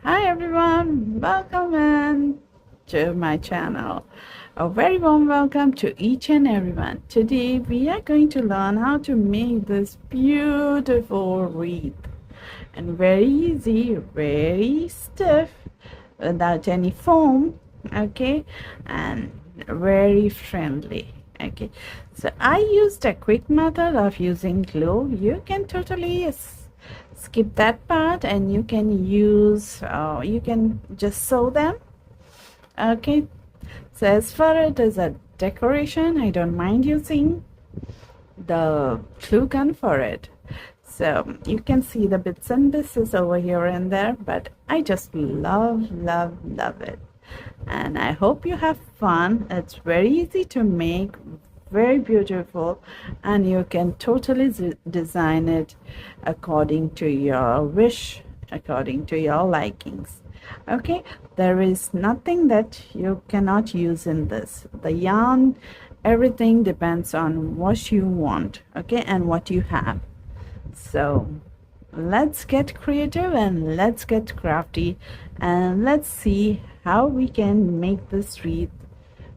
Hi everyone, welcome in to my channel. A very warm welcome to each and everyone. Today we are going to learn how to make this beautiful wreath, and very easy, very stiff, without any foam, okay, and very friendly. Okay, so I used a quick method of using glue. You can totally skip that part and you can use you can just sew them. Okay, so as far it is a decoration, I don't mind using the glue gun for it. So you can see the bits and pieces over here and there, but I just love it, and I hope you have fun. It's very easy to make, very beautiful, and you can totally design it according to your wish, according to your likings. Okay, there is nothing that you cannot use in this. The yarn, everything depends on what you want, okay, and what you have. So let's get creative and let's get crafty, and let's see how we can make this wreath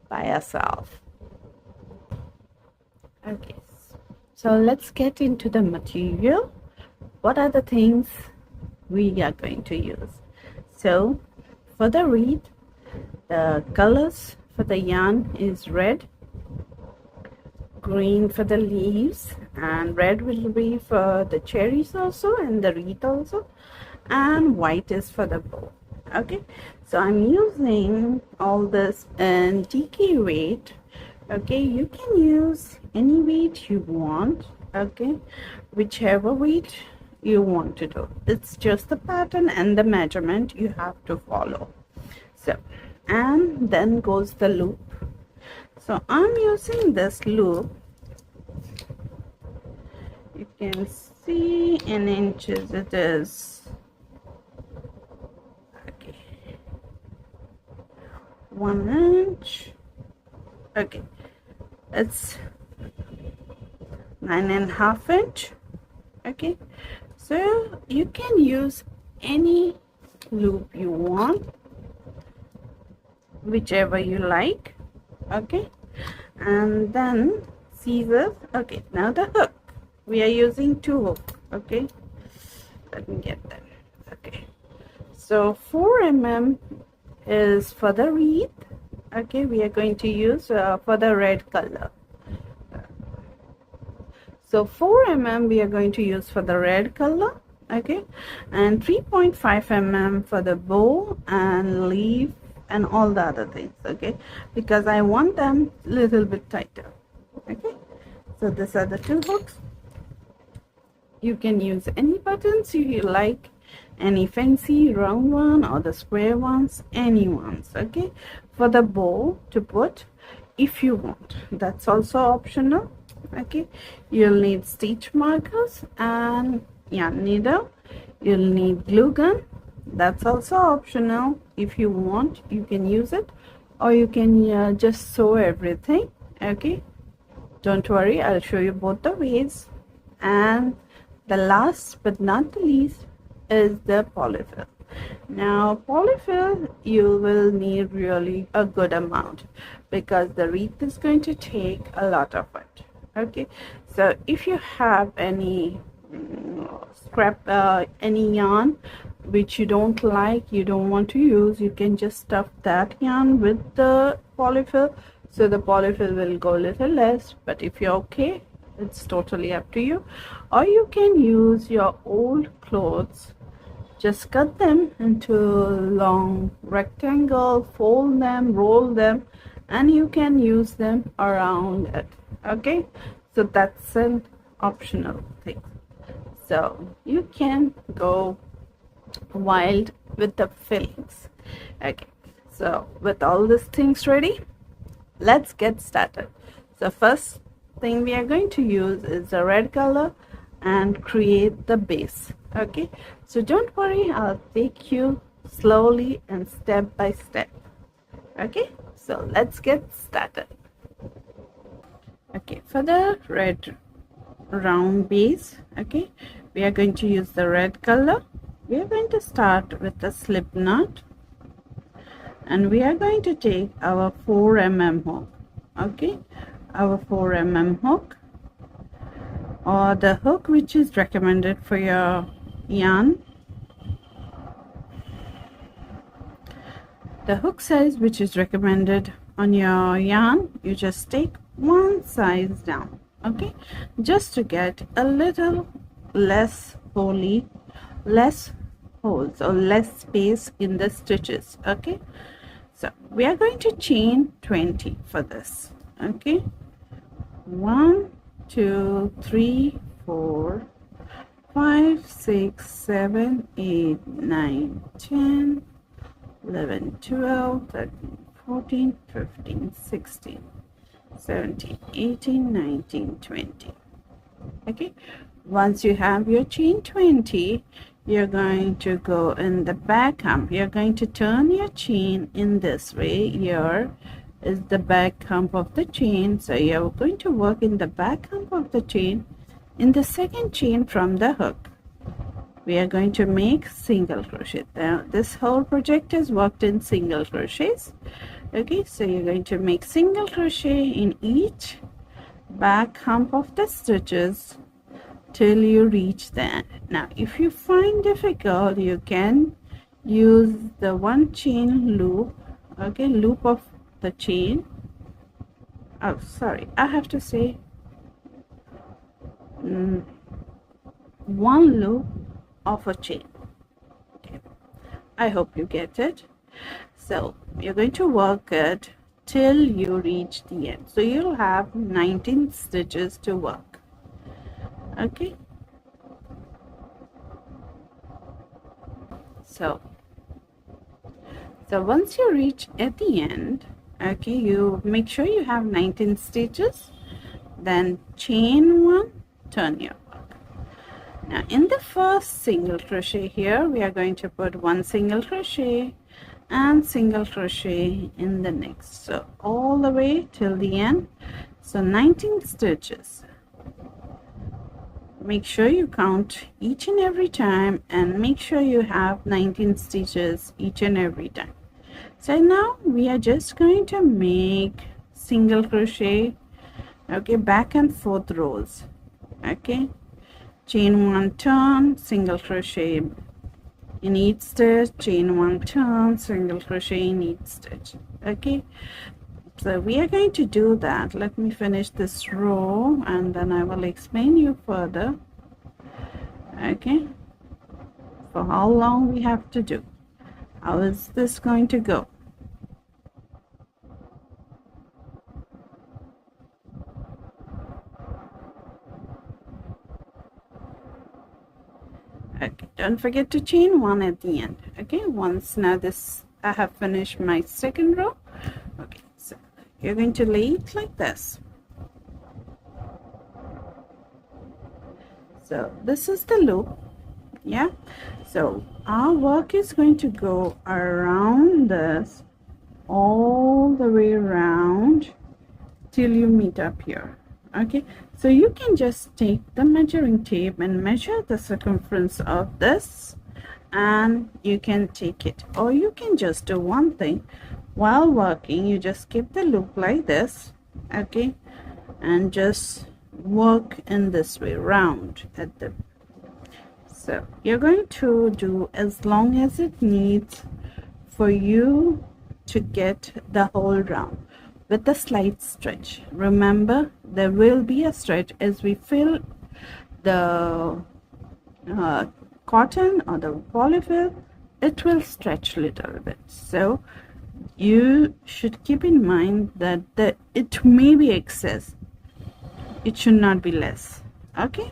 by ourselves. Okay, so let's get into the material. What are the things we are going to use? So for the wreath, the colors for the yarn is red, green for the leaves, and red will be for the cherries also, and the wreath also, and white is for the bow. Okay, so I'm using all this in DK weight. Okay, you can use any weight you want, okay, whichever weight you want to do. It's just the pattern and the measurement you have to follow. So, and then goes the loop. So I'm using this loop. You can see in inches it is, okay, 1 inch. Okay, it's 9.5 inch. Okay, so you can use any loop you want, whichever you like. Okay, and then scissors. Okay, now the hook, we are using 2 hooks. Okay, let me get them. Okay, so 4 mm is for the wreath. Okay, we are going to use for the red color. So 4 mm we are going to use for the red color. Okay, and 3.5 mm for the bow and leaf and all the other things. Okay, because I want them a little bit tighter. Okay, so these are the 2 hooks. You can use any buttons you like, any fancy round one or the square ones, any ones. Okay, for the bow to put if you want, that's also optional. Okay, you'll need stitch markers and yarn needle. You'll need glue gun, that's also optional. If you want, you can use it, or you can just sew everything. Okay, don't worry, I'll show you both the ways. And the last but not the least is the polyfill. Now polyfill you will need really a good amount, because the wreath is going to take a lot of it. Okay, so if you have any scrap any yarn which you don't like, you don't want to use, you can just stuff that yarn with the polyfill, so the polyfill will go a little less. But if you're okay, it's totally up to you. Or you can use your old clothes, just cut them into long rectangle, fold them, roll them, and you can use them around it. Okay, so that's an optional thing. So you can go wild with the fillings. Okay, so with all these things ready, let's get started. So first thing we are going to use is the red color and create the base. Okay, so don't worry, I'll take you slowly and step by step. Okay, so let's get started. Okay, for the red round base, okay, we are going to use the red color. We are going to start with the slip knot, and we are going to take our 4 mm hook. Okay, our 4 mm hook, or the hook which is recommended for your yarn. The hook size which is recommended on your yarn, you just take one size down. Okay, just to get a little less less holes or less space in the stitches. Okay, so we are going to chain 20 for this. Okay, 1 2 3 4 5 6 7 8 9 10 11 12 13 14 15 16 17 18 19 20. Okay, once you have your chain 20, you're going to go in the back hump. You're going to turn your chain in this way. Here is the back hump of the chain, so you're going to work in the back hump of the chain in the second chain from the hook. We are going to make single crochet. Now this whole project is worked in single crochets. Okay, so you're going to make single crochet in each back hump of the stitches till you reach the end. Now if you find difficult, you can use the one chain loop. Okay, loop of the chain. Oh, sorry, I have to say one loop of a chain. Okay, I hope you get it. So you're going to work it till you reach the end, so you'll have 19 stitches to work. Okay, so once you reach at the end, okay, you make sure you have 19 stitches, then chain 1, turn your work. Now in the first single crochet here, we are going to put 1 single crochet and single crochet in the next, so all the way till the end, so 19 stitches. Make sure you count each and every time, and make sure you have 19 stitches each and every time. So now we are just going to make single crochet, okay, back and forth rows. Okay, chain 1, turn, single crochet in each stitch, chain 1, turn, single crochet in each stitch. Okay, so we are going to do that. Let me finish this row and then I will explain you further. Okay, for how long we have to do, how is this going to go. Okay, don't forget to chain 1 at the end. Okay, once now this I have finished my second row. Okay, so you're going to lay it like this. So this is the loop. Yeah, so our work is going to go around this, all the way around till you meet up here. Okay, so you can just take the measuring tape and measure the circumference of this, and you can take it, or you can just do one thing while working. You just keep the loop like this, okay, and just work in this way round at the, so you're going to do as long as it needs for you to get the whole round with a slight stretch. Remember, there will be a stretch as we fill the cotton or the polyfill. It will stretch a little bit, so you should keep in mind that it may be excess, it should not be less. Okay,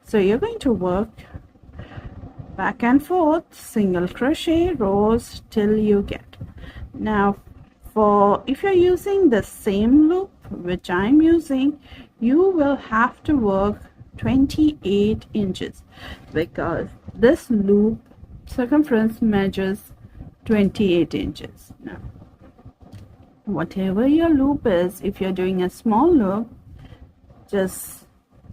so you're going to work back and forth single crochet rows till you get. Now for if you're using the same loop which I'm using, you will have to work 28 inches because this loop circumference measures 28 inches. Now whatever your loop is, if you're doing a small loop, just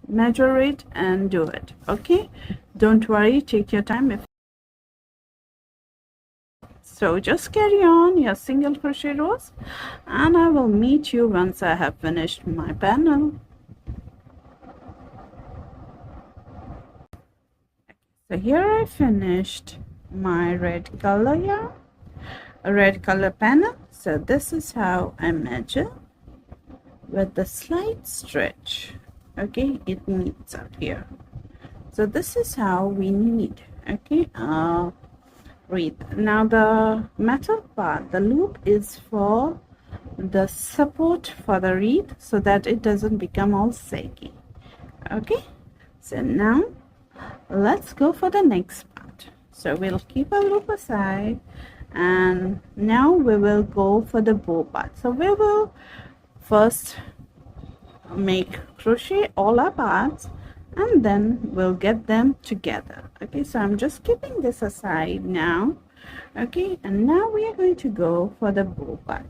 measure it and do it. Okay, don't worry, take your time. If So just carry on your single crochet rows, and I will meet you once I have finished my panel. So here I finished my red color here, a red color panel. So this is how I measure with the slight stretch. Okay, it meets up here. So this is how we need, okay, wreath. Now the metal part, the loop is for the support for the wreath so that it doesn't become all saggy. Okay, so now let's go for the next part. So we'll keep a loop aside, and now we will go for the bow part. So we will first make crochet all our parts, and then we'll get them together. Okay, so I'm just keeping this aside now. Okay, and now we are going to go for the bow part.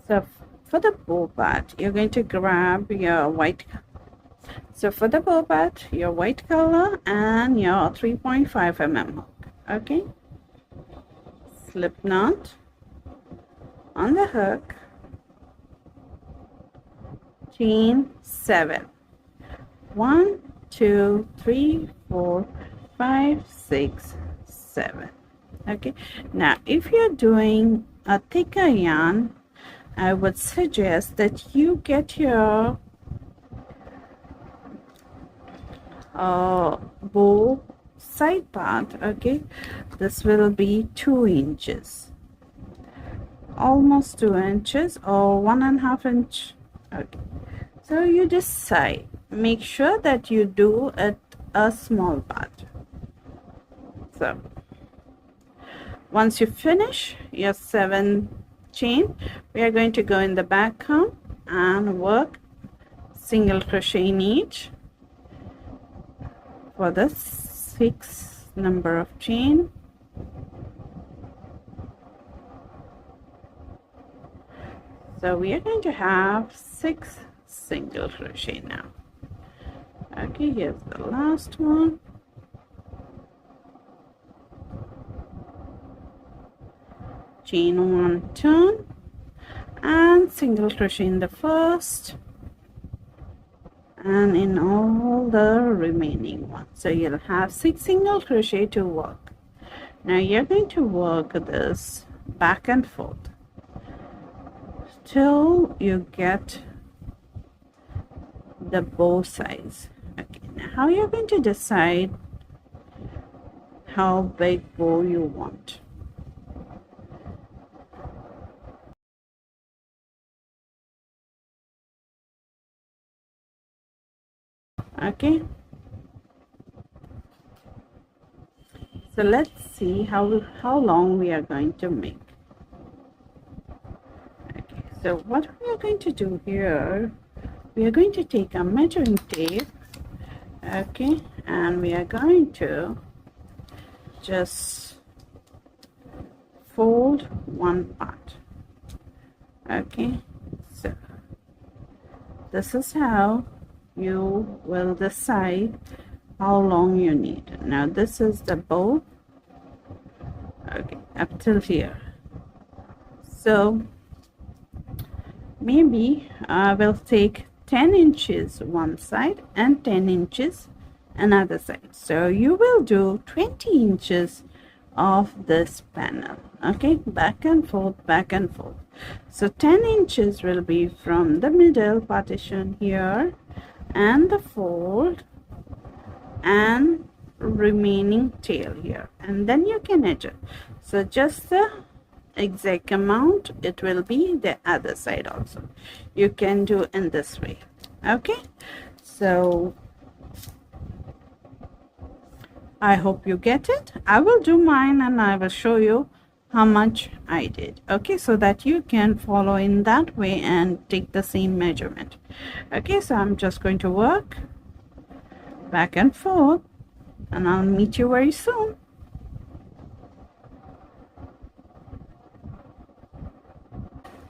So for the bow part, you're going to grab your white. So for the bow part, your white color and your 3.5 mm hook. Okay, slip knot on the hook, chain 7. 1 2 3 4 5 6 7. Okay, now if you're doing a thicker yarn, I would suggest that you get your bow side part. Okay, this will be 2 inches, almost 2 inches or 1.5 inch. Okay, so you decide, make sure that you do it a small part. So once you finish your 7 chain, we are going to go in the back count and work single crochet in each for the 6th number of chain. So we are going to have 6 single crochet now. Okay, here's the last one. Chain 1, turn, and single crochet in the first and in all the remaining ones. So you'll have 6 single crochet to work. Now you're going to work this back and forth till you get the bow size. Okay, now how you're going to decide how big bow you want. Okay, so let's see how long we are going to make. Okay, so what we are going to do here, we are going to take a measuring tape. Okay, and we are going to just fold one part. Okay, so this is how you will decide how long you need. Now this is the bow, okay, up till here. So maybe I will take 10 inches one side and 10 inches another side. So you will do 20 inches of this panel. Okay, back and forth, back and forth. So 10 inches will be from the middle partition here and the fold and remaining tail here, and then you can adjust. So just the exact amount it will be the other side also. You can do in this way. Okay, so I hope you get it. I will do mine and I will show you how much I did. Okay, so that you can follow in that way and take the same measurement. Okay, so I'm just going to work back and forth, and I'll meet you very soon.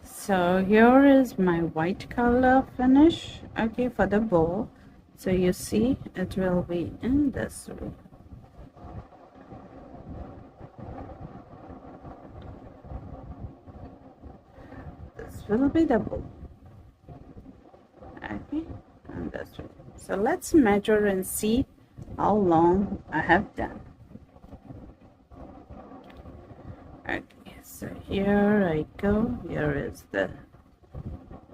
So here is my white color finish, okay, for the bow. So you see it will be in this way. will be the bow. Okay, and this way. So let's measure and see how long I have done. Okay, so here I go. Here is the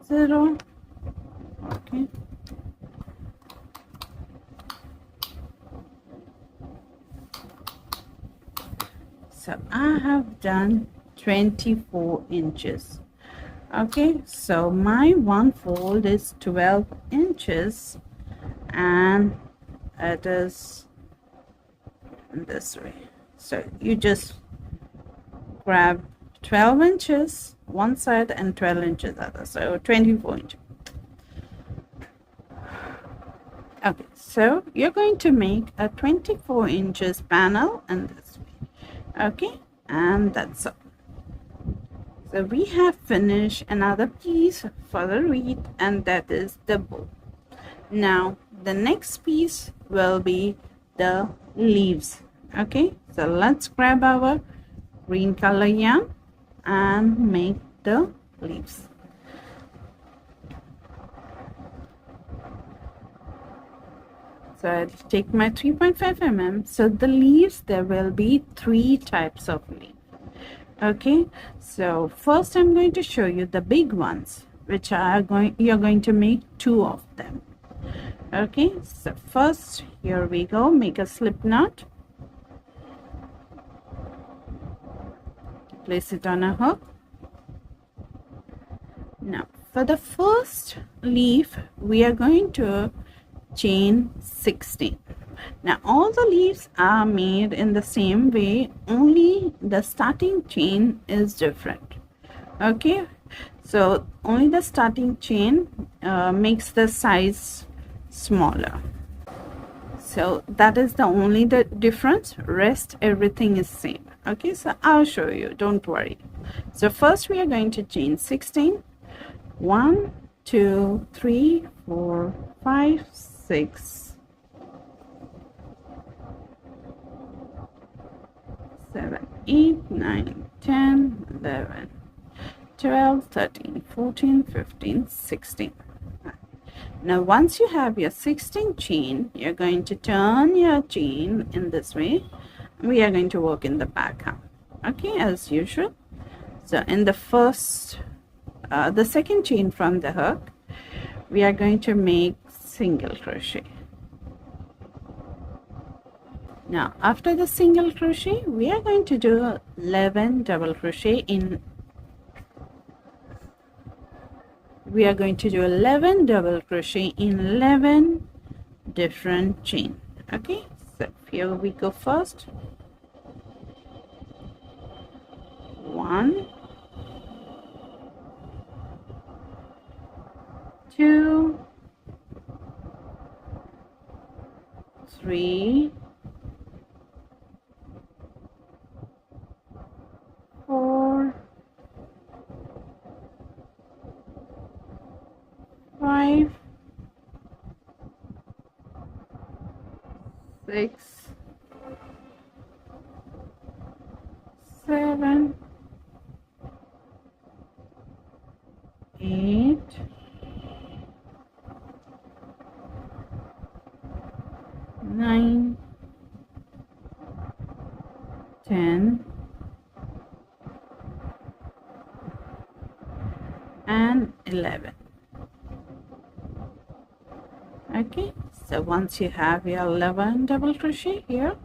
0. Okay, so I have done 24 inches. Okay, so my one fold is 12 inches and it is this way. So you just grab 12 inches one side and 12 inches other, so 24 inches. Okay, so you're going to make a 24 inches panel and this way. Okay, and that's all. So we have finished another piece for the wreath, and that is the bow. Now the next piece will be the leaves. Okay, so let's grab our green color yarn and make the leaves. So I'll take my 3.5 mm. So the leaves, there will be 3 types of leaves. Okay, so first I'm going to show you the big ones, which you're going to make 2 of them. Okay, so first, here we go, make a slip knot, place it on a hook. Now for the first leaf we are going to chain 16. Now all the leaves are made in the same way, only the starting chain is different. Okay, so only the starting chain makes the size smaller. So that is the only difference. Rest everything is same. Okay, so I'll show you, don't worry. So first we are going to chain 16. 1 2 3 4 5 6 7 8 9 10 11 12 13 14 15 16. Now once you have your 16 chain, you're going to turn your chain in this way. We are going to work in the back half, okay, as usual. So in the first the second chain from the hook, we are going to make single crochet. Now after the single crochet, we are going to do 11 double crochet in 11 double crochet in 11 different chain. Okay, so here we go. First 1 2 3 4 5 6 7 8 9 10 and 11. Okay, so once you have your 11 double crochet here,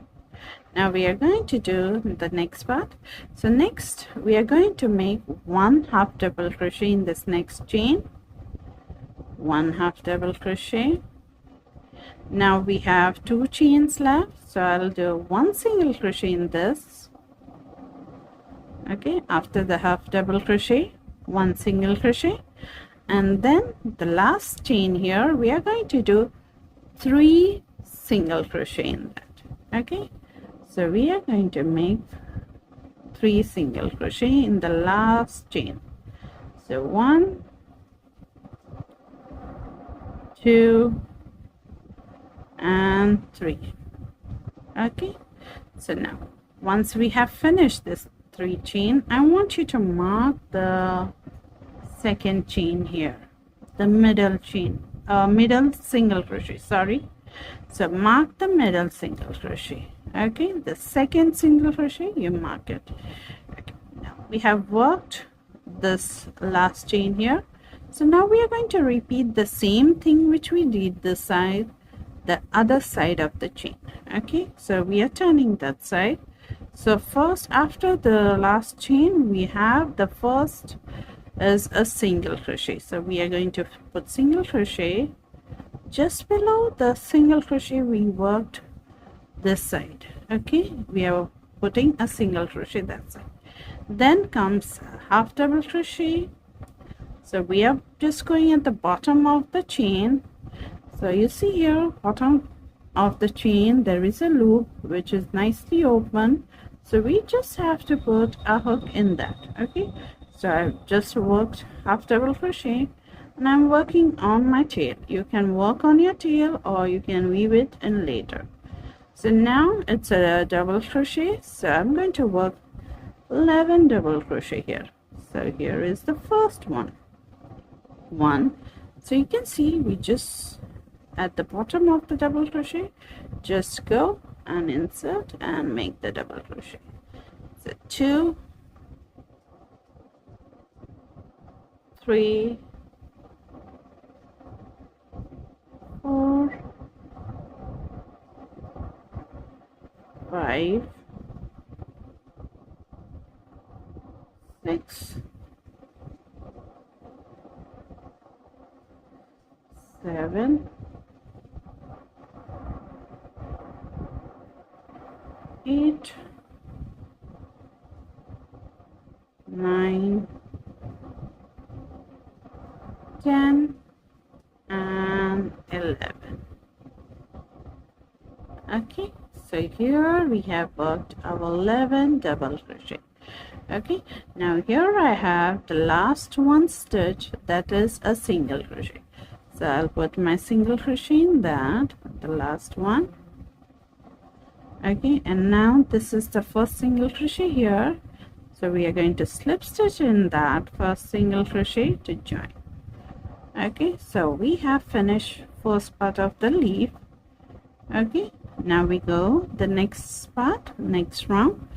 now we are going to do the next part. So next we are going to make 1 half double crochet in this next chain, 1 half double crochet. Now we have 2 chains left, so I'll do 1 single crochet in this. Okay, after the half double crochet, 1 single crochet, and then the last chain here we are going to do 3 single crochet in that. Okay, so we are going to make 3 single crochet in the last chain. So 1 2 and 3. Okay, so now once we have finished this 3 chain, I want you to mark the second chain here, the middle chain, middle single crochet, sorry. So mark the middle single crochet. Okay, the second single crochet, you mark it. Okay, now we have worked this last chain here. So now we are going to repeat the same thing which we did this side, the other side of the chain. Okay, so we are turning that side. So first, after the last chain, we have the first is a single crochet. So we are going to put single crochet just below the single crochet we worked this side. Okay, we are putting a single crochet that side. Then comes half double crochet. So we are just going at the bottom of the chain. So you see here, bottom of the chain, there is a loop which is nicely open. So we just have to put a hook in that. Okay, so I've just worked half double crochet and I'm working on my tail. You can work on your tail or you can weave it in later. So now it's a double crochet, so I'm going to work 11 double crochet here. So here is the first one. So you can see we just at the bottom of the double crochet just go and insert and make the double crochet. So 2, 3, 4, 5, 6, 7, 8, 9, 10 and 11. Okay, so here we have worked our 11 double crochet. Okay, now here I have the last one stitch, that is a single crochet. So I'll put my single crochet in that, the last one. Okay, and now this is the first single crochet here. So we are going to slip stitch in that first single crochet to join. Okay, so we have finished first part of the leaf. Okay, now we go the next part, next round,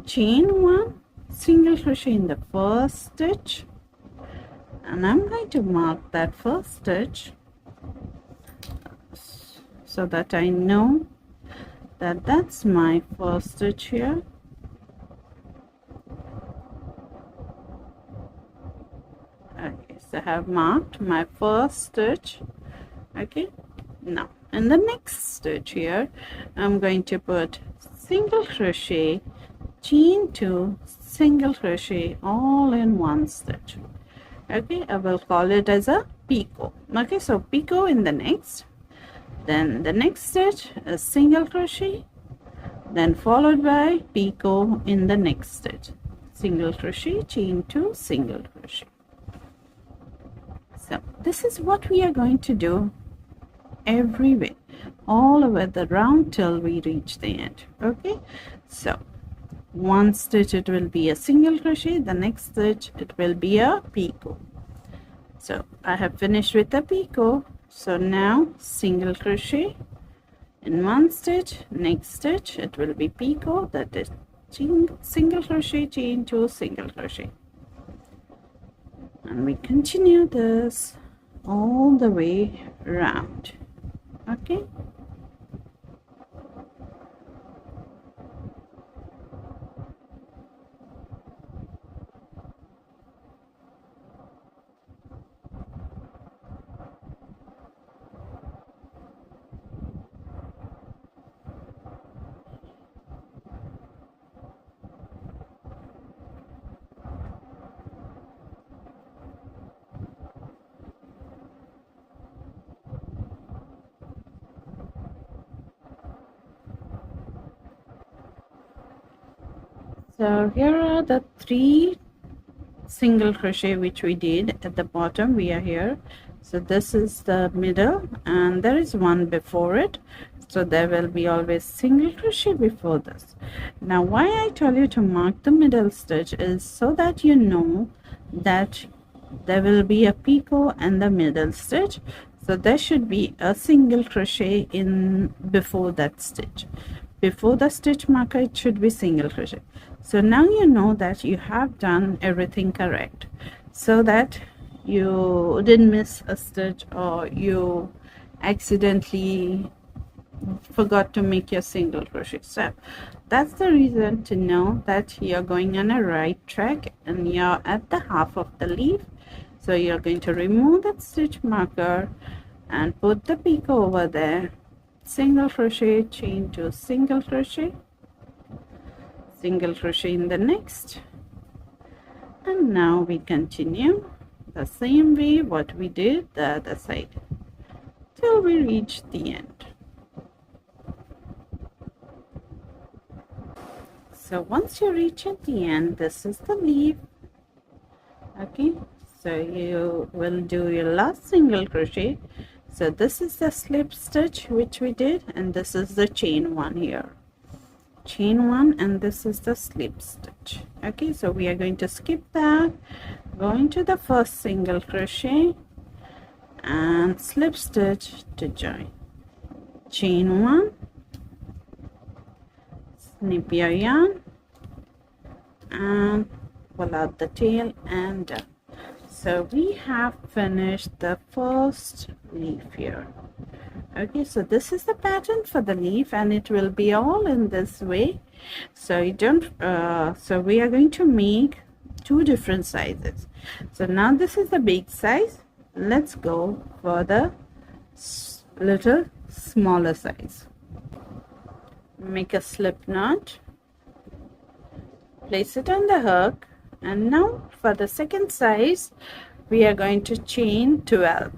chain 1, single crochet in the first stitch, and I'm going to mark that first stitch so that I know that that's my first stitch here. Okay, so I have marked my first stitch. Okay, now in the next stitch here I'm going to put single crochet, chain 2, single crochet all in one stitch. Okay, I will call it as a picot. Okay, so picot in the next, then the next stitch is single crochet, then followed by picot in the next stitch, single crochet, chain 2, single crochet. So this is what we are going to do every way, all over the round till we reach the end. Okay, so one stitch it will be a single crochet, the next stitch it will be a picot. So I have finished with the picot. So now single crochet in one stitch, next stitch it will be picot, that is single crochet, chain 2, single crochet, and we continue this all the way around. Okay, so here are the 3 single crochet which we did at the bottom. We are here, so this is the middle and there is one before it, so there will be always single crochet before this. Now why I tell you to mark the middle stitch is so that you know that there will be a picot and the middle stitch, so there should be a single crochet in before that stitch. Before the stitch marker, it should be single crochet. So now you know that you have done everything correct, so that you didn't miss a stitch or you accidentally forgot to make your single crochet step. That's the reason to know that you're going on a right track and you're at the half of the leaf. So you're going to remove that stitch marker and put the picot over there, single crochet, chain 2, single crochet in the next, and now we continue the same way what we did the other side till we reach the end. So once you reach at the end, this is the leaf. Okay, so you will do your last single crochet. So this is the slip stitch which we did, and this is the chain 1 here, chain 1, and this is the slip stitch. Okay, so we are going to skip that, go into the first single crochet and slip stitch to join, chain 1, snip your yarn and pull out the tail and done. So we have finished the first leaf here. Okay, so this is the pattern for the leaf, and it will be all in this way. So you don't so we are going to make 2 different sizes. So now this is the big size. Let's go for the little smaller size. Make a slip knot, place it on the hook, and now for the second size we are going to chain 12.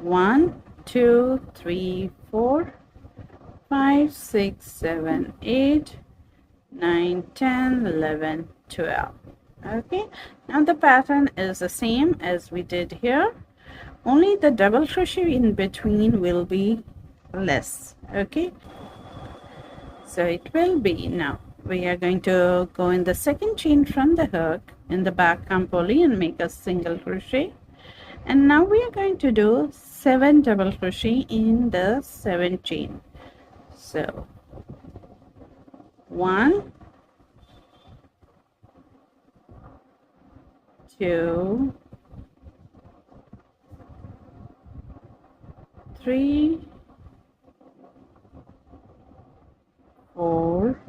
1 2 3 4 5 6 7 8 9 10 11 12. Okay, now the pattern is the same as we did here, only the double crochet in between will be less. Okay, so it will be, now we are going to go in the second chain from the hook in the back arm pulley and make a single crochet, and now we are going to do 7 double crochet in the 7th chain. So 1 2 3 4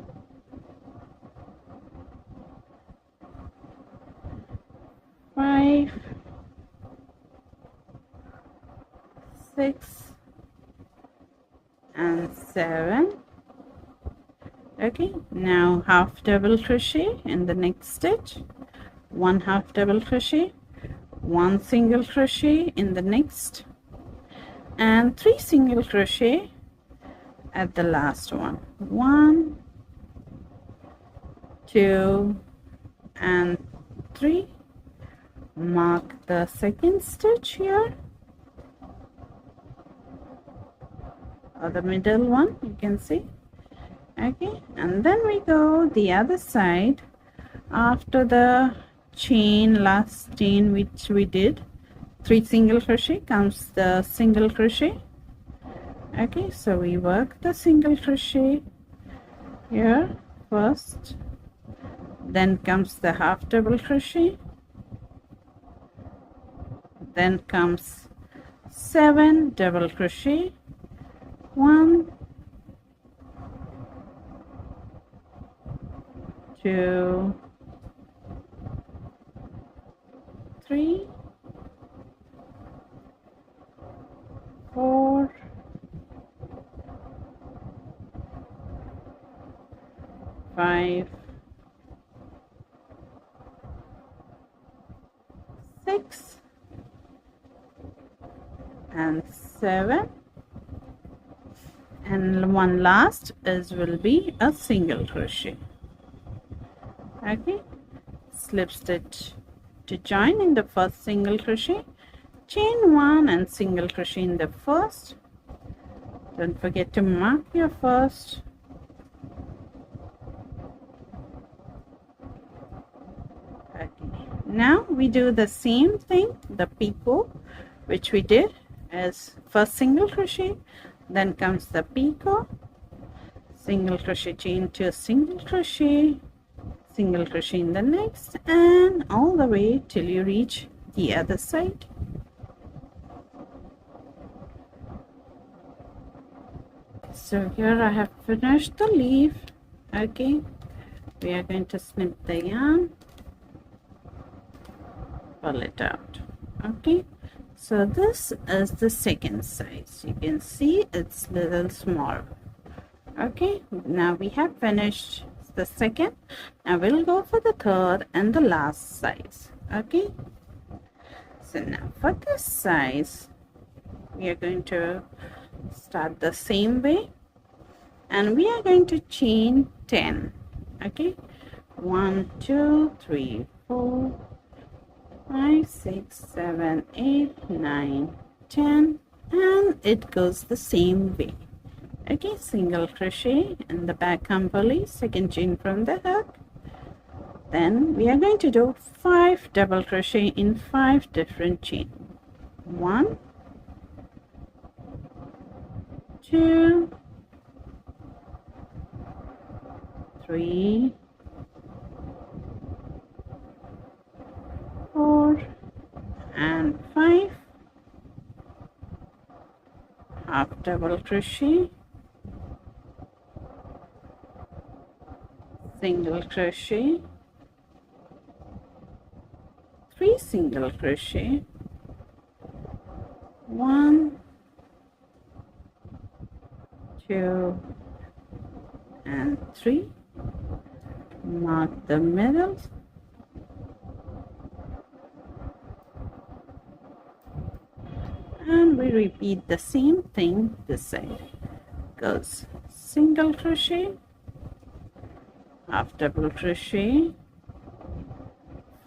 5 6 and 7. Okay, now half double crochet in the next stitch, 1 half double crochet, 1 single crochet in the next, and 3 single crochet at the last one. 1 2 and 3. Mark the second stitch here, or the middle one, you can see. Okay, and then we go the other side. After the chain, last chain which we did, 3 single crochet, comes the single crochet. Okay, so we work the single crochet here first, then comes the half double crochet, then comes 7 double crochet, 1 2 3 4 5 6 and 7, and one last is will be a single crochet. Okay, slip stitch to join in the first single crochet, chain 1 and single crochet in the first. Don't forget to mark your first. Okay, Now we do the same thing, the picot, which we did as first single crochet, then comes the picot, single crochet chain to single crochet, single crochet in the next, and all the way till you reach the other side. So here I have finished the leaf. Okay, we are going to snip the yarn, pull it out. Okay, so this is the second size. You can see it's little small. Okay, now we have finished the second. Now we'll go for the third and the last size. Okay, so now for this size we are going to start the same way, and we are going to chain 10. Okay, 1 2 3 4 5 6 7 8 9 10, and it goes the same way. Okay, single crochet in the back arm pulley, second chain from the hook. Then we are going to do 5 double crochet in 5 different chains. 1 2 3 4 and 5, half double crochet, single crochet, 3 single crochet, 1 2 and 3, mark the middle, and we repeat the same thing this side. Goes single crochet, half double crochet,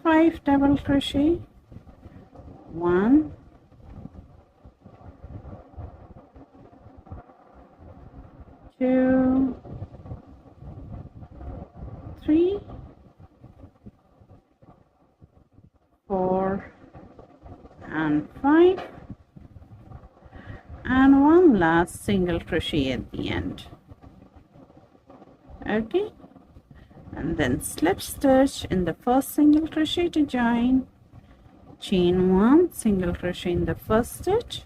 5 double crochet, 1 2 3 4 and 5, and one last single crochet at the end. Okay, and then slip stitch in the first single crochet to join, chain 1 single crochet in the first stitch,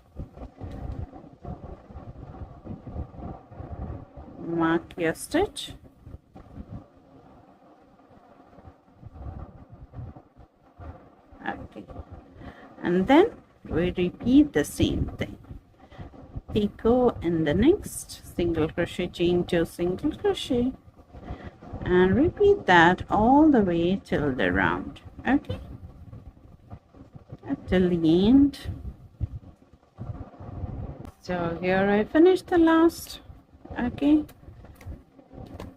mark your stitch, okay, and then we repeat the same thing. Picot in the next, single crochet, chain 2 single crochet, and repeat that all the way till the round. Okay, till the end. So here I finished the last. Okay,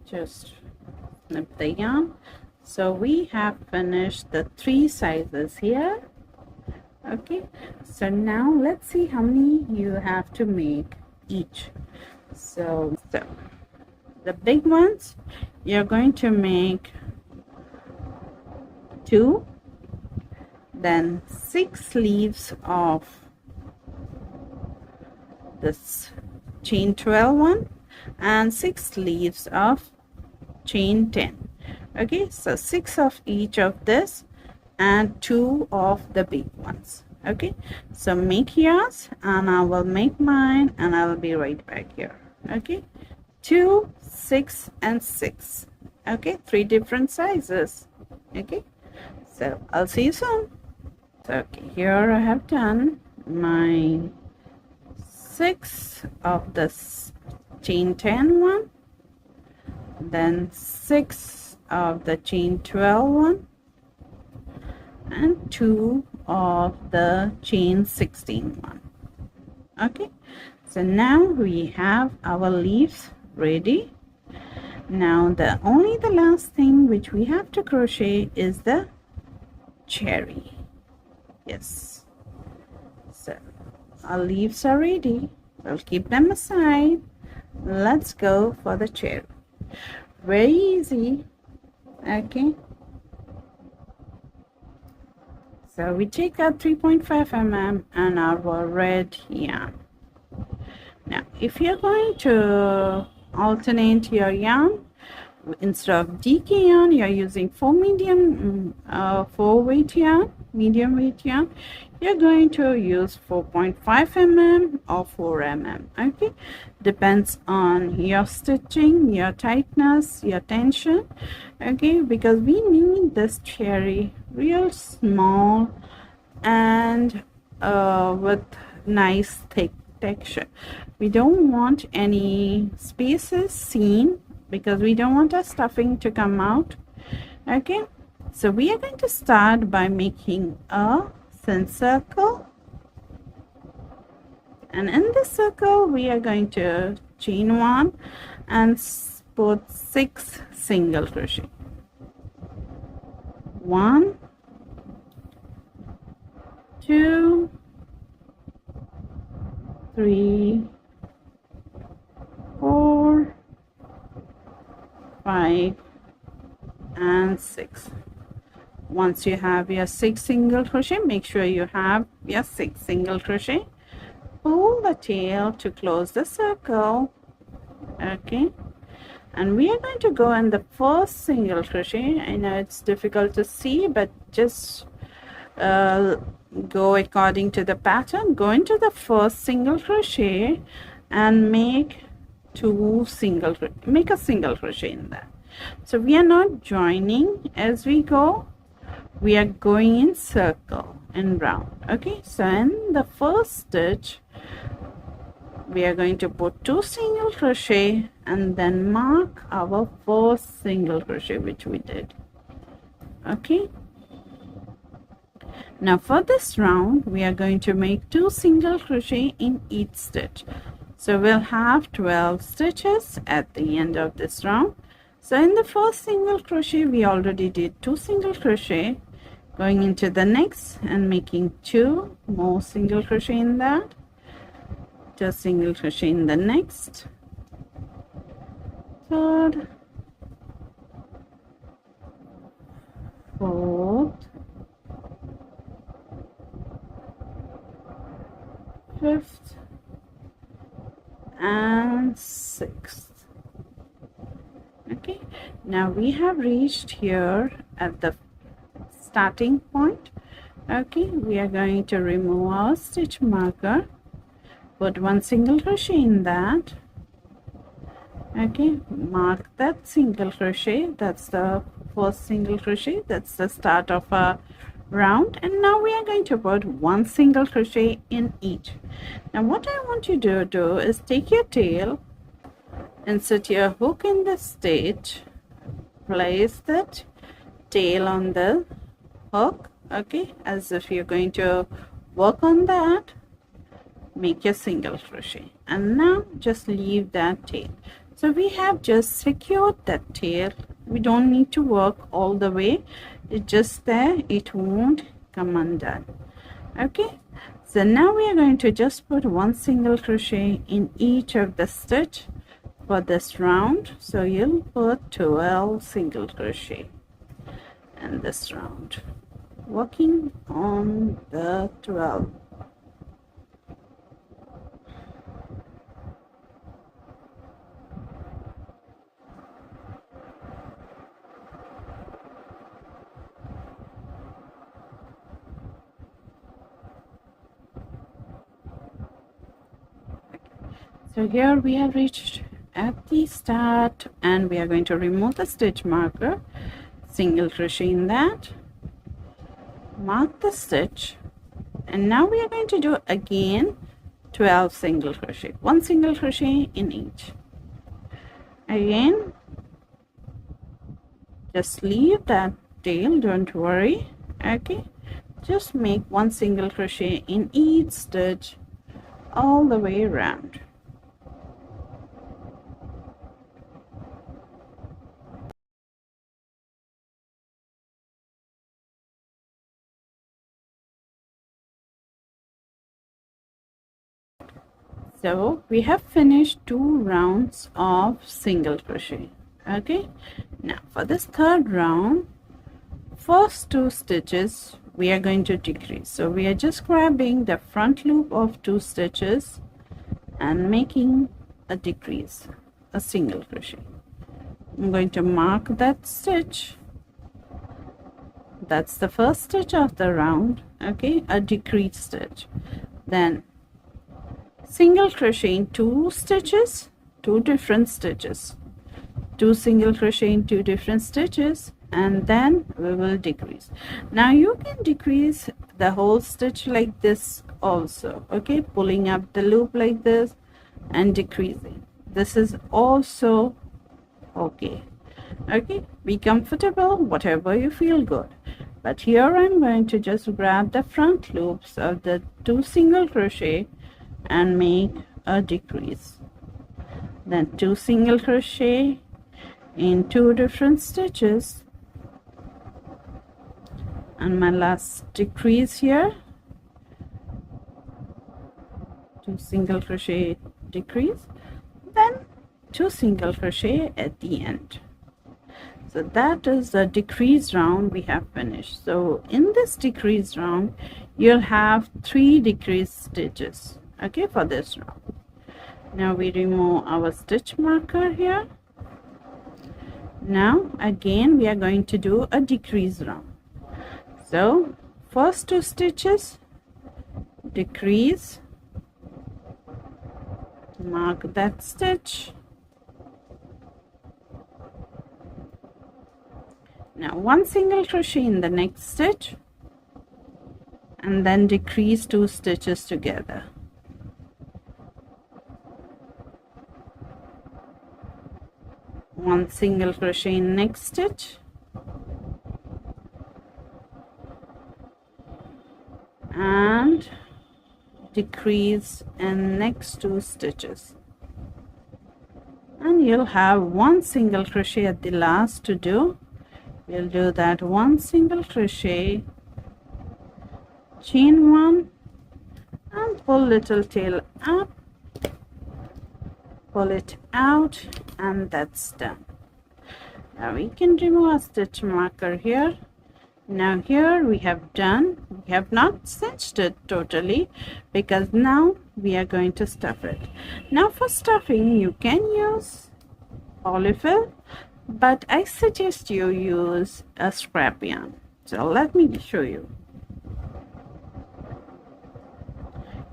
just snip the yarn. So we have finished the 3 sizes here. Okay, so now let's see how many you have to make each. So the big ones, you're going to make 2, then 6 leaves of this chain 12 one, and 6 leaves of chain 10. Okay, so 6 of each of this and 2 of the big ones. Okay, so make yours and I will make mine, and I will be right back here. Okay, 2 6 and 6. Okay, 3 different sizes. Okay, so I'll see you soon. Okay, here I have done my 6 of this chain 10 one, then 6 of the chain 12 one, and 2 of the chain 16 one. Okay, so now we have our leaves ready. Now the last thing which we have to crochet is the cherry. Yes, so our leaves are ready. We'll keep them aside. Let's go for the cherry. Very easy. Okay, So we take our 3.5 mm and our red yarn. Now if you're going to alternate your yarn, instead of DK yarn, you're using 4 weight yarn, medium weight yarn, you're going to use 4.5 mm or 4 mm. Okay, depends on your stitching, your tightness, your tension. Okay, because we need this cherry real small and with nice thick texture. We don't want any spaces seen because we don't want our stuffing to come out. Okay, so we are going to start by making a semicircle, and in this circle we are going to chain 1 and put 6 single crochet. 1, 2, 3, 4, 5 and 6. Once you have your 6 single crochet, make sure you have your 6 single crochet. Pull the tail to close the circle. Okay, and we are going to go in the first single crochet. I know it's difficult to see, but just go according to the pattern. Go into the first single crochet and make a single crochet in that. So we are not joining as we go, we are going in circle and round. Okay, so in the first stitch we are going to put 2 single crochet and then mark our first single crochet which we did. Okay, now for this round we are going to make 2 single crochet in each stitch, so we'll have 12 stitches at the end of this round. So in the first single crochet we already did 2 single crochet, going into the next and making 2 more single crochet in that, 2 single crochet in the next, third, fourth, fifth and sixth. Okay, now we have reached here at the starting point. Okay, we are going to remove our stitch marker, put 1 single crochet in that. Okay, mark that single crochet, that's the first single crochet, that's the start of a round, and now we are going to put 1 single crochet in each. Now what I want you to do is take your tail, insert your hook in the stitch, place that tail on the hook, okay, as if you're going to work on that, make your single crochet, and now just leave that tail. So we have just secured that tail, we don't need to work all the way, it's just there, it won't come undone. Okay, so now we are going to just put 1 single crochet in each of the stitch for this round, so you'll put 12 single crochet in this round, working on the 12. So here we have reached at the start and we are going to remove the stitch marker, single crochet in that, mark the stitch, and now we are going to do again 12 single crochet, 1 single crochet in each. Again, just leave that tail, don't worry. Okay, just make 1 single crochet in each stitch all the way around. So we have finished 2 rounds of single crochet. Okay, now for this third round, first 2 stitches we are going to decrease. So we are just grabbing the front loop of 2 stitches and making a decrease, a single crochet. I'm going to mark that stitch. That's the first stitch of the round, okay, a decrease stitch. Then single crochet in 2 stitches, 2 different stitches, 2 single crochet in 2 different stitches, and then we will decrease. Now you can decrease the whole stitch like this also, okay, pulling up the loop like this and decreasing. This is also okay. Okay, be comfortable, whatever you feel good. But here I'm going to just grab the front loops of the 2 single crochet and make a decrease. Then 2 single crochet in 2 different stitches, and my last decrease here, 2 single crochet decrease, then 2 single crochet at the end. So that is the decrease round we have finished. So in this decrease round you'll have 3 decrease stitches, okay, for this round. Now we remove our stitch marker here. Now again we are going to do a decrease round. So first 2 stitches, decrease, mark that stitch. Now 1 single crochet in the next stitch and then decrease 2 stitches together. One single crochet in next stitch and decrease in next 2 stitches, and you'll have 1 single crochet at the last to do. We'll do that 1 single crochet, chain 1 and pull little tail up, pull it out, and that's done. Now we can remove our stitch marker here. Now here we have done, we have not cinched it totally because now we are going to stuff it. Now for stuffing you can use polyfill, but I suggest you use a scrap yarn. So let me show you.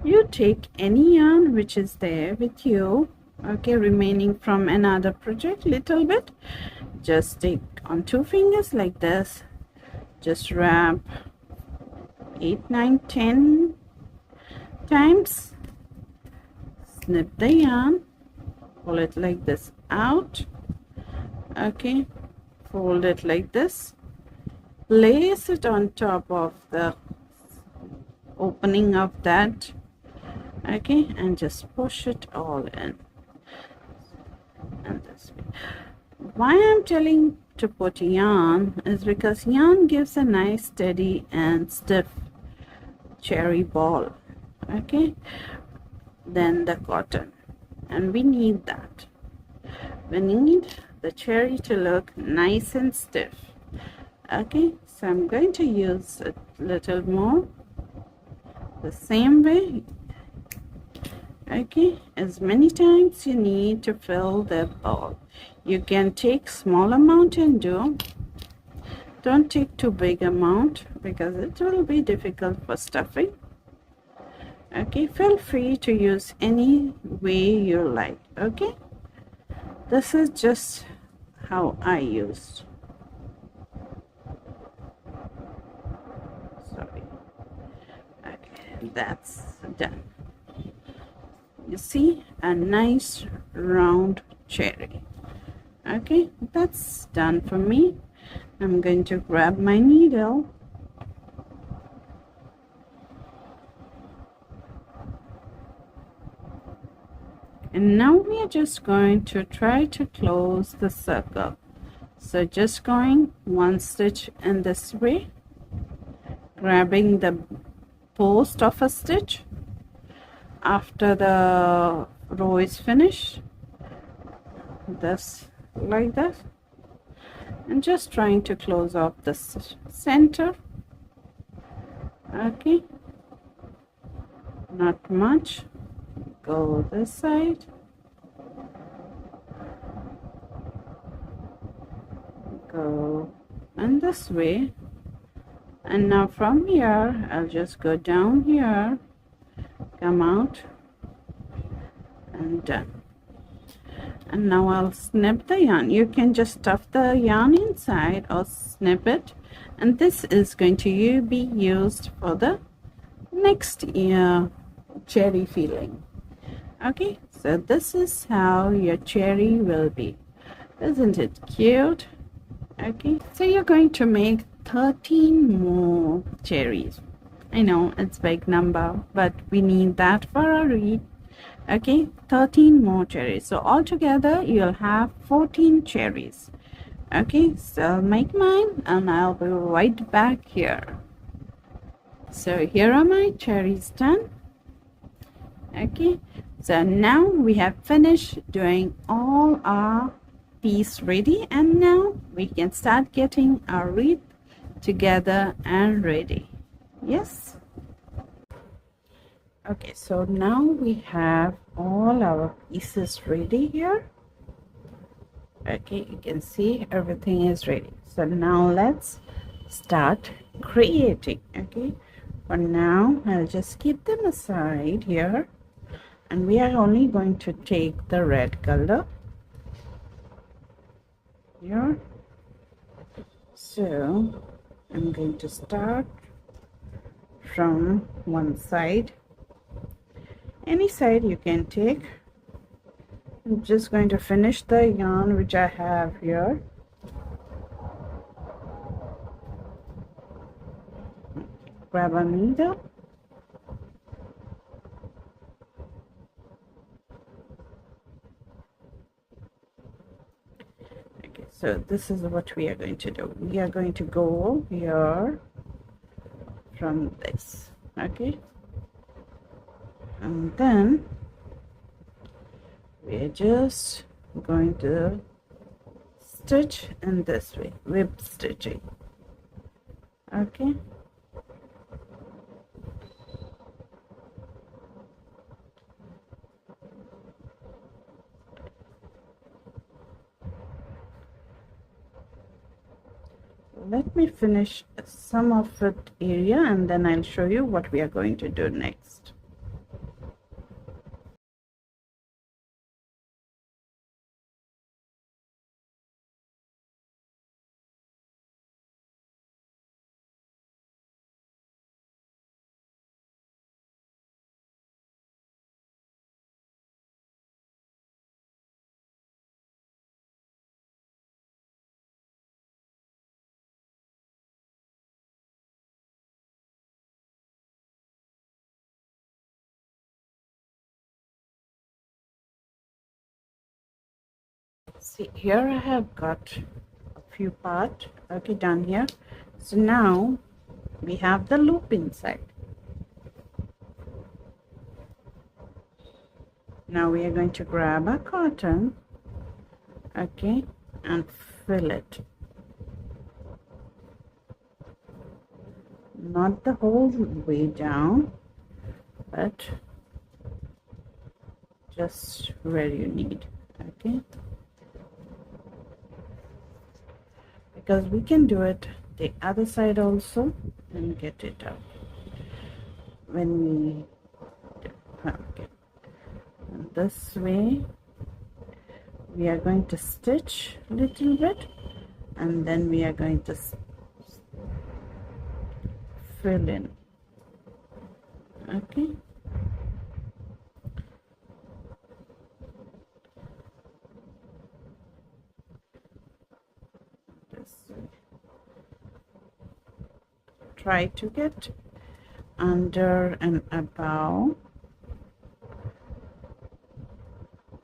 You take any yarn which is there with you, okay, remaining from another project, little bit, just take on 2 fingers like this, just wrap 8, 9, 10 times, snip the yarn, pull it like this out, okay, fold it like this, place it on top of the opening of that, okay, and just push it all in. And this way. Why I'm telling to put yarn is because yarn gives a nice steady and stiff cherry ball, okay, then the cotton, and we need that. We need the cherry to look nice and stiff, okay. So I'm going to use a little more the same way, okay, as many times you need to fill the ball. You can take small amount and do, don't take too big amount because it will be difficult for stuffing, okay. Feel free to use any way you like, okay. This is just how I used. Sorry. Okay, that's done. You see a nice round cherry, okay. That's done for me. I'm going to grab my needle and now we are just going to try to close the circle. So just going 1 stitch in this way, grabbing the post of a stitch after the row is finished, this like that, and just trying to close off the center, Okay, not much. Go this side, go and this way, and now from here I'll just go down here, come out, and done. And now I'll snip the yarn. You can just stuff the yarn inside or snip it, and this is going to be used for the next cherry filling. Okay, so this is how your cherry will be. Isn't it cute? Okay, so you're going to make 13 more cherries. I know it's big number, but we need that for our wreath. Okay, 13 more cherries. So altogether you'll have 14 cherries. Okay, so I'll make mine and I'll be right back here. So here are my cherries done. Okay, so now we have finished doing all our piece ready, and now we can start getting our wreath together and ready. Yes. Okay, so now we have all our pieces ready here. Okay, you can see everything is ready. So now let's start creating. Okay, for now I'll just keep them aside here, and we are only going to take the red color here. So I'm going to start from one side. Any side you can take. I'm just going to finish the yarn which I have here. Grab a needle. Okay, so this is what we are going to do. We are going to go here from this. Okay, and then we're just going to stitch in this way, whip stitching. Okay, let me finish some of it area and then I'll show you what we are going to do next. See, here I have got a few parts, okay, done here. So now we have the loop inside. Now we are going to grab a cotton, okay, and fill it. Not the whole way down, but just where you need, okay, because we can do it the other side also and get it out when we do. Okay, and this way we are going to stitch a little bit and then we are going to fill in. Okay, try to get under and above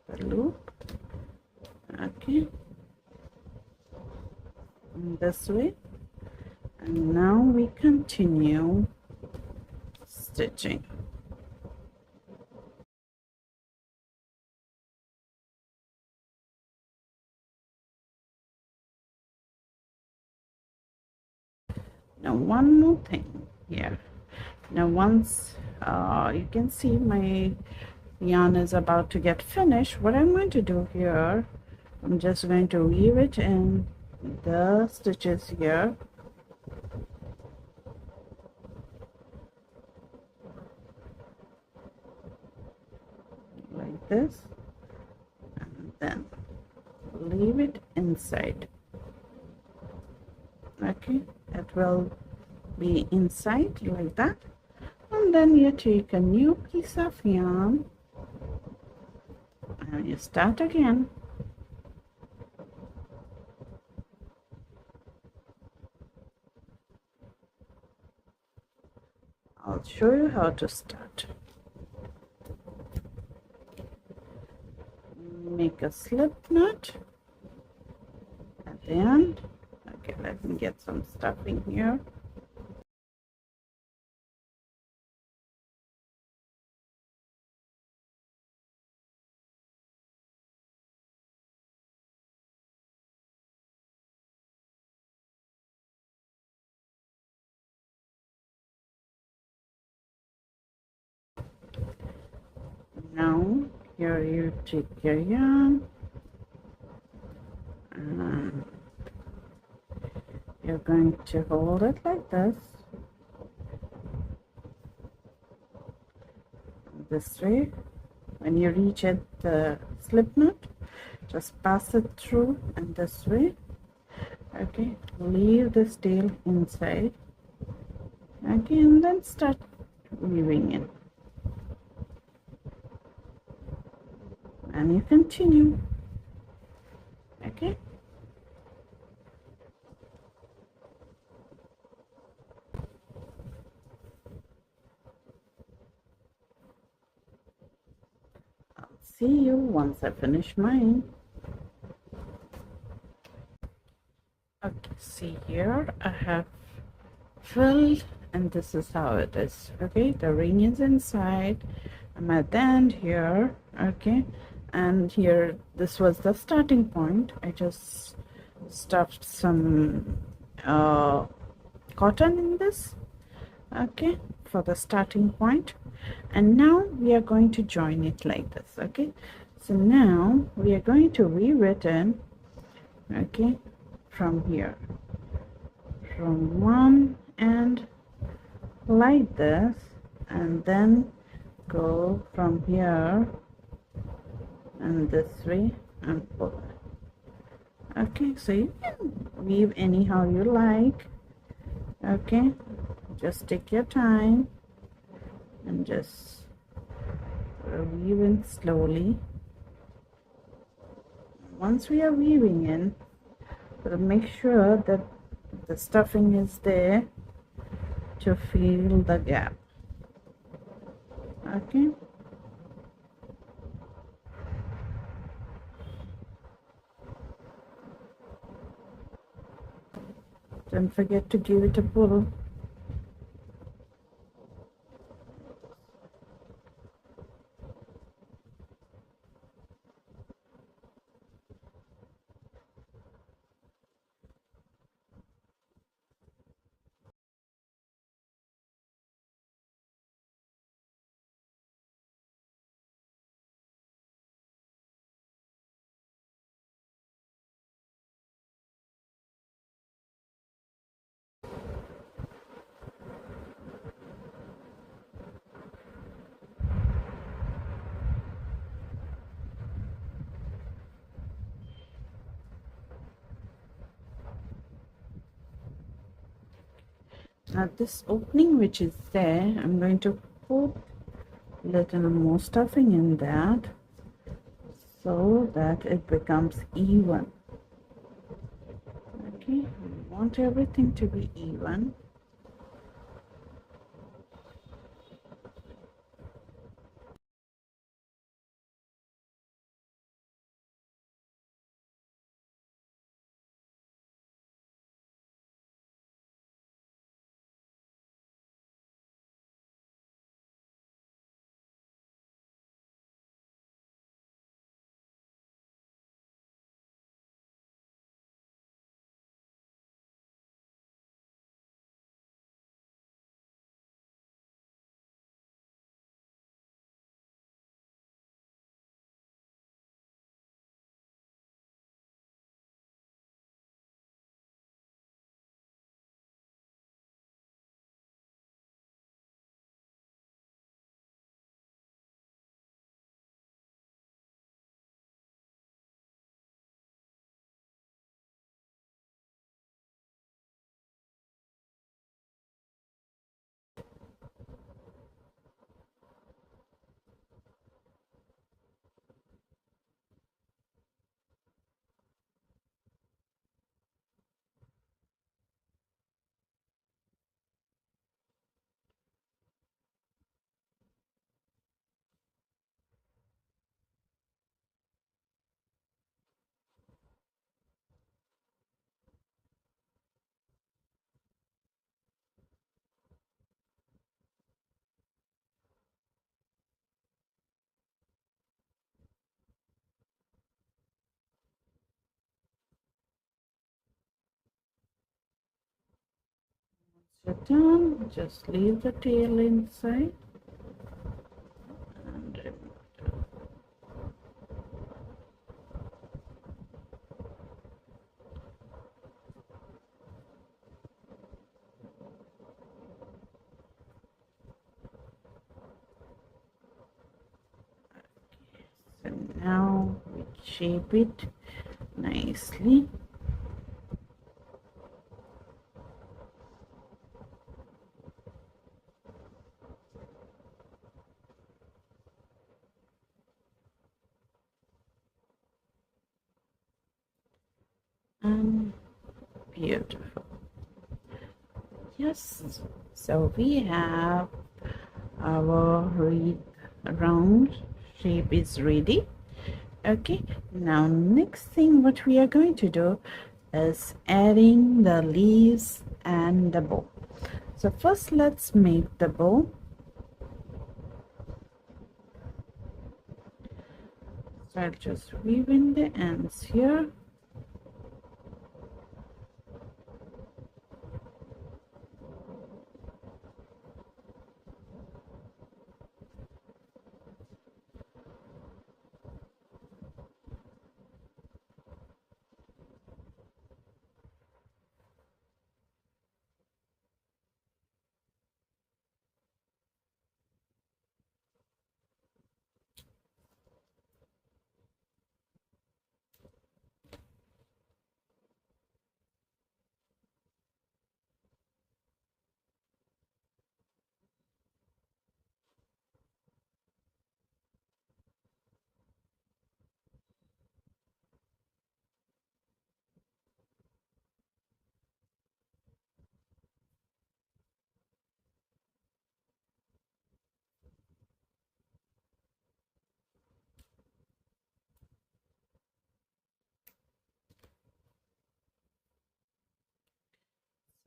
the loop. Okay, and this way, and now we continue stitching. Now one more thing here, Now once you can see my yarn is about to get finished, what I'm going to do here, I'm just going to weave it in the stitches here, like this, and then leave it inside. Okay, it will be inside like that, and then you take a new piece of yarn and you start again. I'll show you how to start. Make a slip knot at the end. Okay, let me get some stuffing here. Now here you take your yarn and you're going to hold it like this way. When you reach at the slip knot, just pass it through and this way. Okay, leave this tail inside. Okay, and then start weaving in, and you continue. Okay, I'll see you once I finish mine. Okay, see here I have filled, and this is how it is. Okay, the ring is inside. I'm at the end here. Okay, and here this was the starting point. I just stuffed some cotton in this, okay, for the starting point, and now we are going to join it like this. Okay, so now we are going to weave it in, okay, from here, from one end like this, and then go from here and this way and pull it. Okay, so you can weave anyhow you like. Okay, just take your time and just weave in slowly. Once we are weaving in, we'll make sure that the stuffing is there to fill the gap. Okay, don't forget to give it a pull. Now this opening which is there, I'm going to put little more stuffing in that so that it becomes even. Okay, we want everything to be even. you're done, just leave the tail inside and remove it. So now we shape it nicely. And beautiful. Yes, so we have our wreath round shape is ready. Okay, now next thing what we are going to do is adding the leaves and the bow. So first let's make the bow. So I'll just weave in the ends here.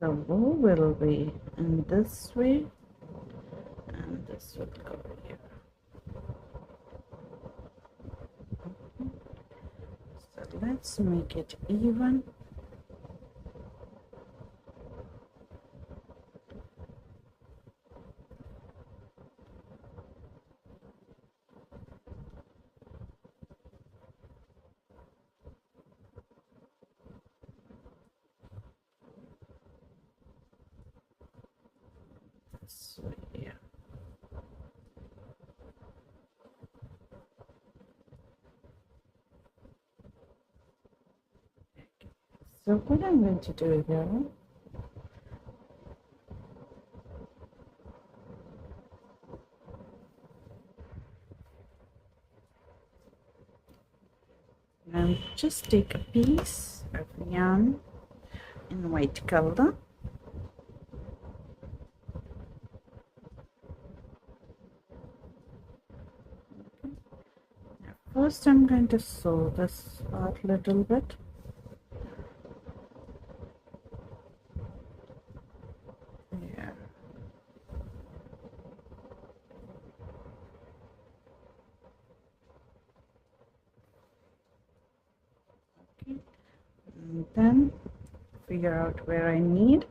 So bow will be in this way and this will go here. So let's make it even. So yeah. So what I'm going to do here, and just take a piece of yarn in white color. First I'm going to sew this part a little bit. Yeah. Okay. And then figure out where I need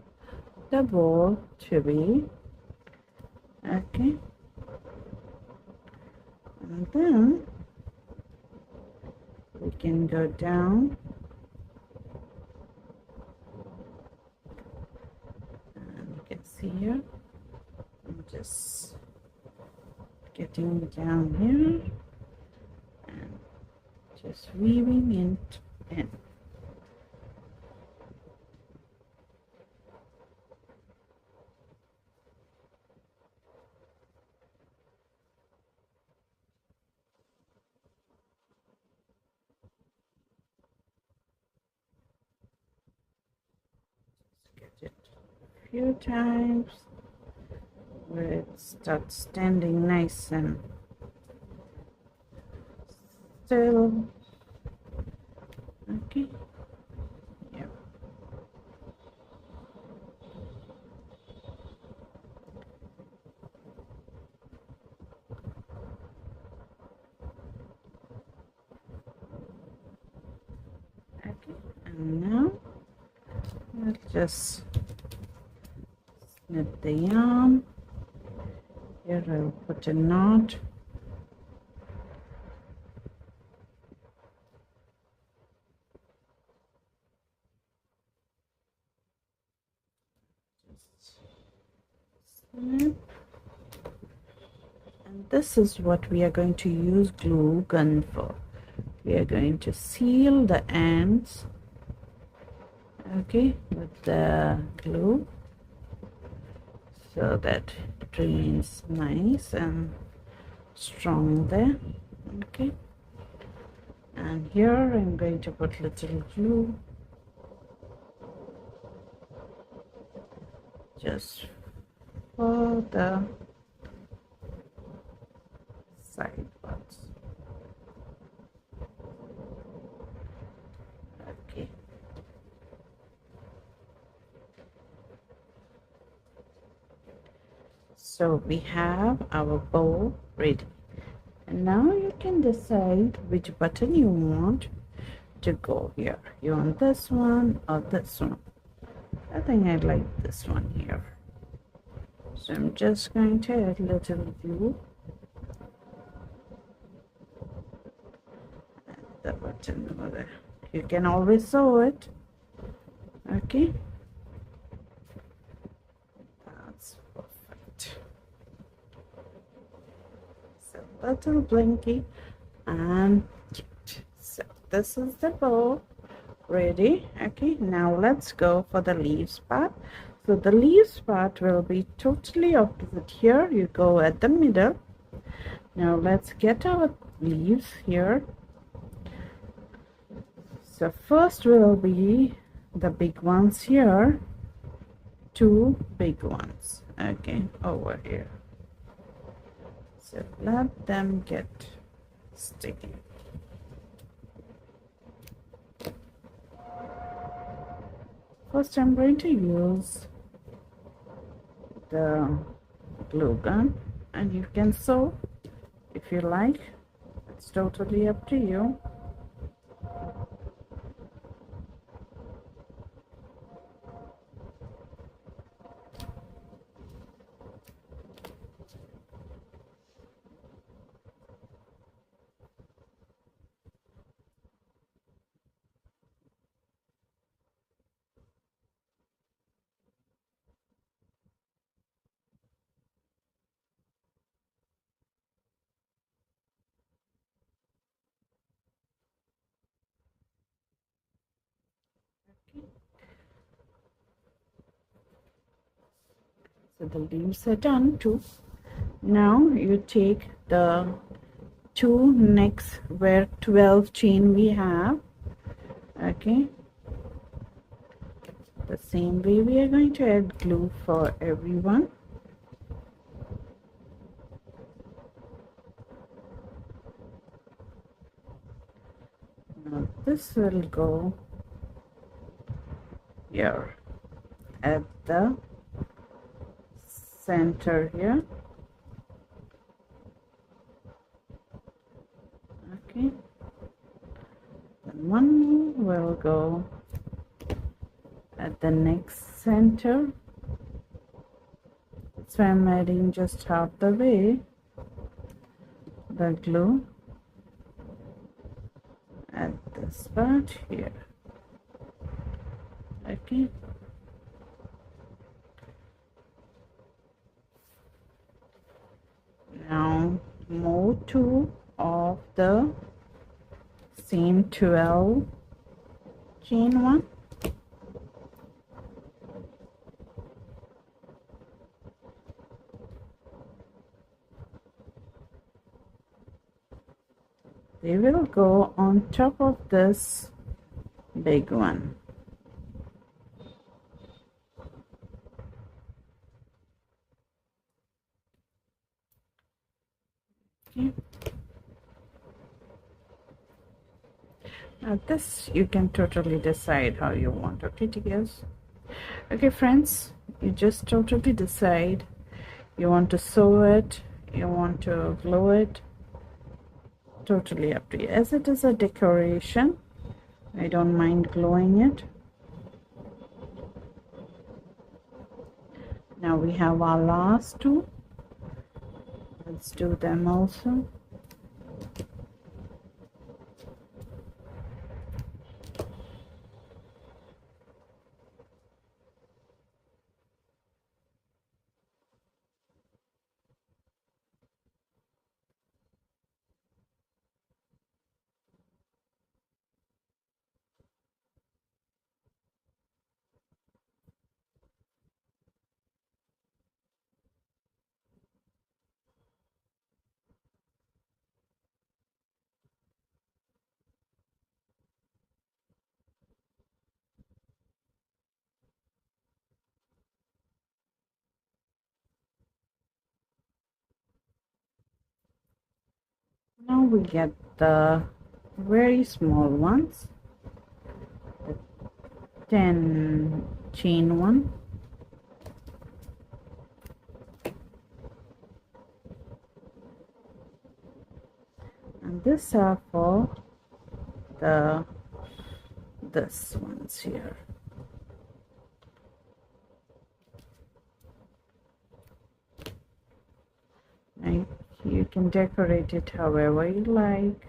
the bow to be. Okay. And then we can go down and you can see here I'm just getting down here and just weaving it in. Get it a few times where it starts standing nice and still. Okay. Yeah. Okay. And now let's just knit the yarn. Here I'll put a knot. Snip. And this is what we are going to use glue gun for. We are going to seal the ends, okay, with the glue so that it remains nice and strong there. Okay, and here I'm going to put little glue just for the side parts. Okay, so we have our bow ready, and now you can decide which button you want to go here. You want this one or this one? I think I like this one here. So I'm just going to add little glue at the button over there. You can always sew it. Okay, that's perfect. So little blinky and cute. So this is the bow ready. Okay, now let's go for the leaves part. So the leaves part will be totally opposite here. You go at the middle. Now let's get our leaves here. So first will be the big ones here, two big ones, okay, over here. So let them get sticky. First I'm going to use the glue gun, and you can sew if you like. It's totally up to you. So the leaves are done too. Now you take the two necks where 12 chain we have, okay, the same way we are going to add glue for everyone. Now this will go here at the center here. Okay, and one will go at the next center. So I'm adding just half the way the glue at this part here. Okay, now move two of the same 12 chain one. They will go on top of this big one. Okay. Now this you can totally decide how you want. Okay, dears. Okay, friends, you just totally decide. You want to sew it, you want to glue it, totally up to you. As it is a decoration, I don't mind gluing it. Now we have our last two. Let's do them also. Now we get the very small ones, the 10 chain one. And these are for the this ones here. Right? You can decorate it however you like.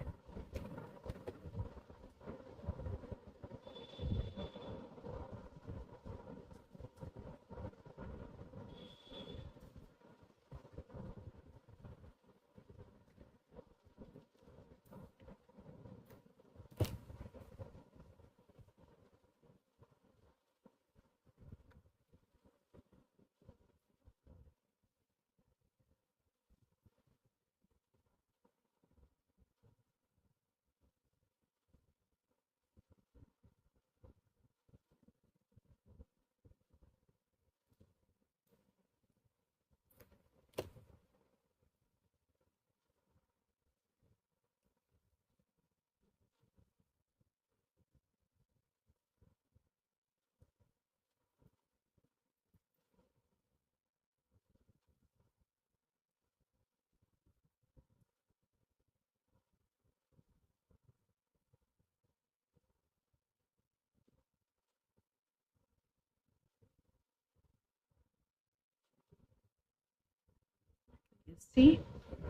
You see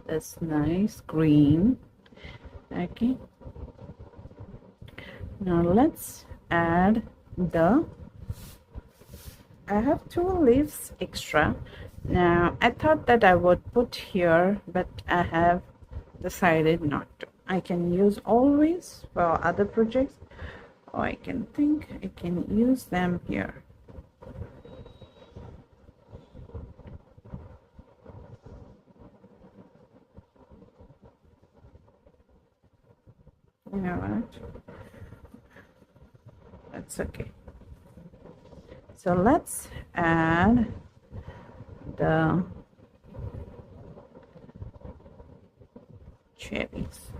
this nice green. Okay, now let's add the I have two leaves extra. Now I thought that I would put here, but I have decided not to. I can use always for other projects, or I can use them here. You know what? That's okay. So let's add the cherries.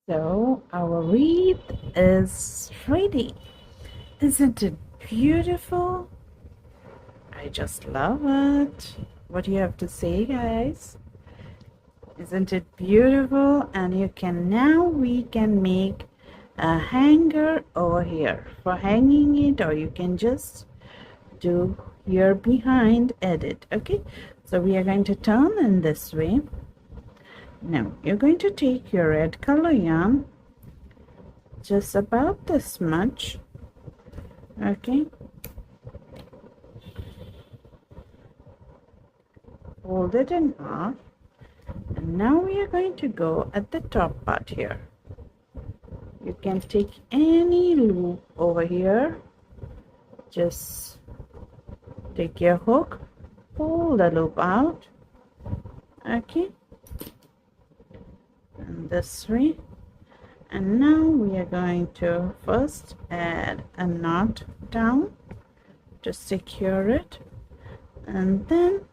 So our wreath is ready. Isn't it beautiful? I just love it. What do you have to say, guys? Isn't it beautiful? And you can now, we can make a hanger over here for hanging it, or you can just do here behind edit. Okay, so we are going to turn in this way. Now you're going to take your red color yarn, just about this much. Okay, fold it in half, and now we are going to go at the top part here. You can take any loop over here, just take your hook, pull the loop out. Okay, and this way. And now we are going to first add a knot down to secure it, and then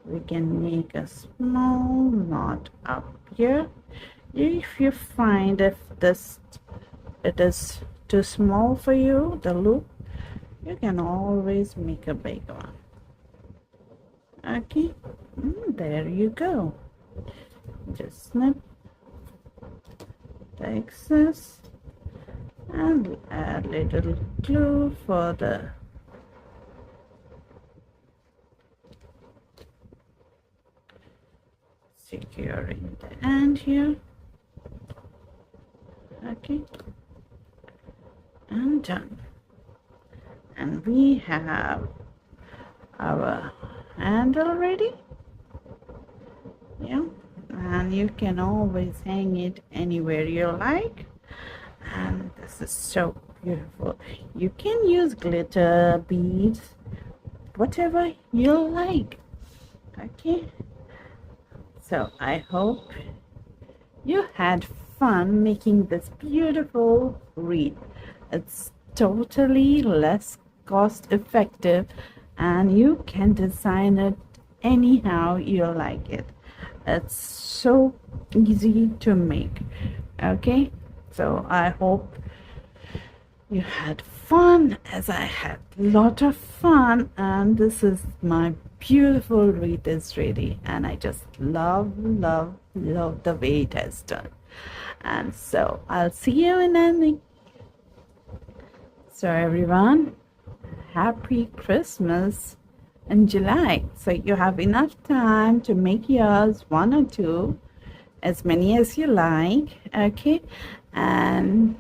we can make a small knot up here. If you find if it is too small for you, the loop, you can always make a big one. Okay, there you go. Just snip the excess and add little glue for the securing the end here. Okay, and done. And we have our handle ready. Yeah, and you can always hang it anywhere you like. And this is so beautiful. You can use glitter, beads, whatever you like. Okay, so I hope you had fun making this beautiful wreath. It's totally less cost effective, and you can design it anyhow you like it. It's so easy to make. Okay, so I hope you had fun, as I had a lot of fun. And this is my beautiful wreath is ready, and I just love the way it has done. And so I'll see you in the next. So everyone, happy Christmas in July. So you have enough time to make yours, one or two, as many as you like. Okay, and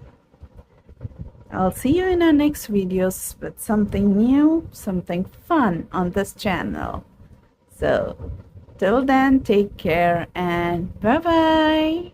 I'll see you in our next videos with something new, something fun on this channel. So till then, take care and bye bye.